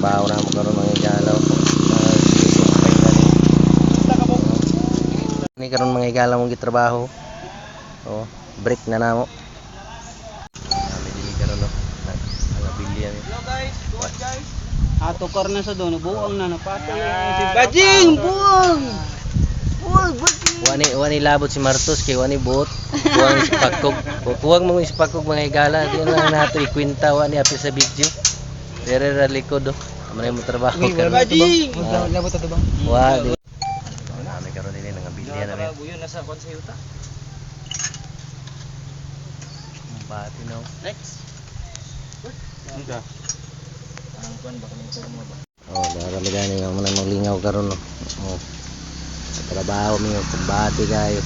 trabaho na mo karon mga igalaw. Ni karon mga igalaw mong gitrabaho. Oh, break na namo. Kami karon no. Nagabilya ni. Hello guys, buwan guys. Tukar na sa doon, buwang na napatay si Bajing, buwang. Buwang, Bajing. Wani labot si Martos kay wani buot. Kuwang isipakog. Kuwang mo isipakog mga igala, di na nato ikwenta wani apil sa video. Dire ra likod do. Amay mo trabaho karon. Bajing. Labot ato bang? Wa di. Nami karon dinhi nangabilya na mi. Buyon na sa kon sa yuta. Bati no. Next. Ano ang kuan ba kami mo ba? Oh, dara mi gani nga man maglingaw karon no. Oh. Sa trabaho mi kumbati kayo.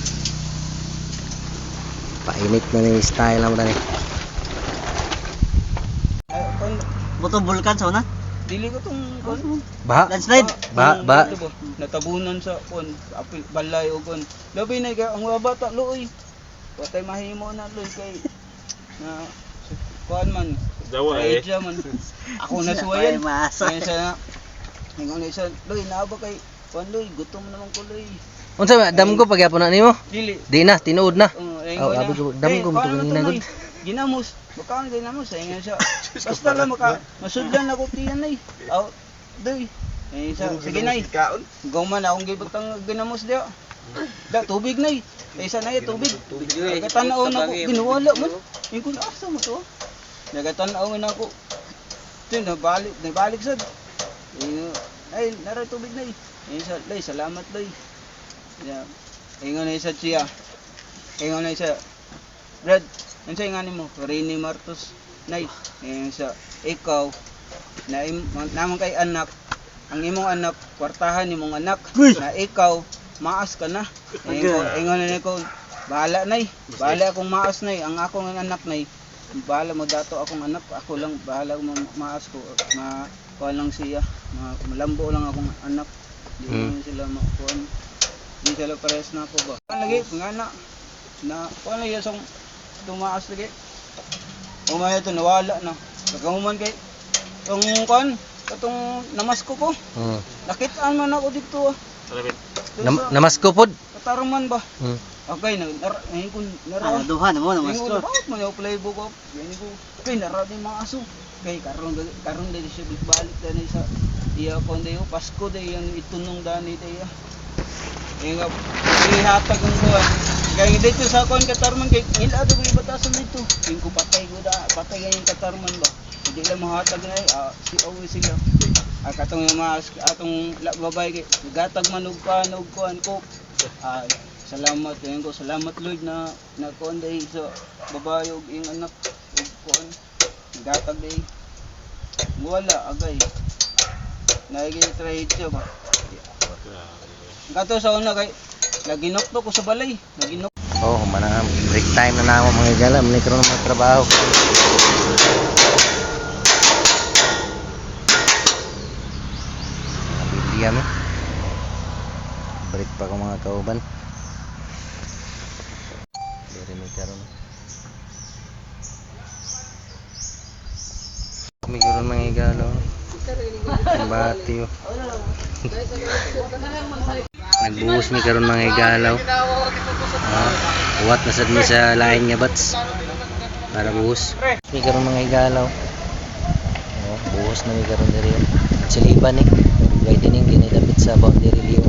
Painit na ni style lang tani. Buto bulkan sa una? Dili ko tong kon. Ba? Landslide. Ba. Natabunan sa kon apil balay o kon. Labi na ka ang mga bata luoy. Patay mahimo na luoy kay na kuan man. Dawa Man. Ako na suwayan. Kaya sa ingon isa luoy na ba kay kuan luoy gutom naman ko luoy. Unsa ba dam ko pagyapon na nimo? Dili. Di na tinuod na. Oh, abi ko dam ko mutong ginagod. Ginamos. Baka ginamos ay nga siya. Basta lang masudlan ako tiyan ay. Aw, doy. Sige nay. Gawman akong gibutang ginamos dia. Da tubig nay. Kaysa nay tubig. Nagatan-aw na ko ginuwala man. Ingkon asa mo to? Nagatan-aw na ako. Tin nabalik sad. Ay nara tubig nay. Lay salamat lay. Ya. Ingon na isa siya. Ingon na isa. Brad, ano nga ni mo? Rini Martos. Nay, sa ikaw na naman kay anak. Ang imong anak, kwartahan imong anak. Na ikaw, maas ka na. Ingon na ko, bahala nay. Bahala akong maas nay. Ang akong anak nay. Bahala mo dato akong anak. Ako lang, bahala mo maas ko. Kuha lang siya. Malambo lang akong anak. Hindi sila makuha. Hindi sila pares na ako ba? Lagi, nga na kuha lang yung tumaas lagi. Umaya ito, nawala na. Nagamuman kay itong kuhan, itong namasko ko. Nakitaan man ako dito ah. Namasko pod? Kataruman ba? Okay, nara. Duhan mo namasko. Bakit man yung playbook ko? Yan ko. Okay, nara din mga aso. Okay, karon din siya balik dani sa iya kon dayo Pasko day yang itunong dani day. Nga ihatag ang kuhan. Kaya dito sa kon katarman kay ila do ko batasan dito. King ko patay yung katarman ba. Hindi lang mahatag na si awi sila. Katong yung mga atong babay kay gatag manog kuan ko. Salamat ayon ko. Salamat Lord na kuan day sa babae ug ing anak ug kuan. Gatag day. Wala agay. Naigi trade siya ba. Kato sa una kay naginokto ko sa balay. Oh, manang break time na namo mga igala, mali karon mga trabaho. Nabilya mi. Break pa ko mga kauban. Dire mi karon. Kami karon mga igala. Bati yo. Nagbuhos mi karon mga igalaw. Uwat na sad mi sa lain nga bats. Para buhos. Mi karon mga igalaw. Buhos na mi karon diri. Siliban ni. Gay dining dinidapit sa boundary liyo.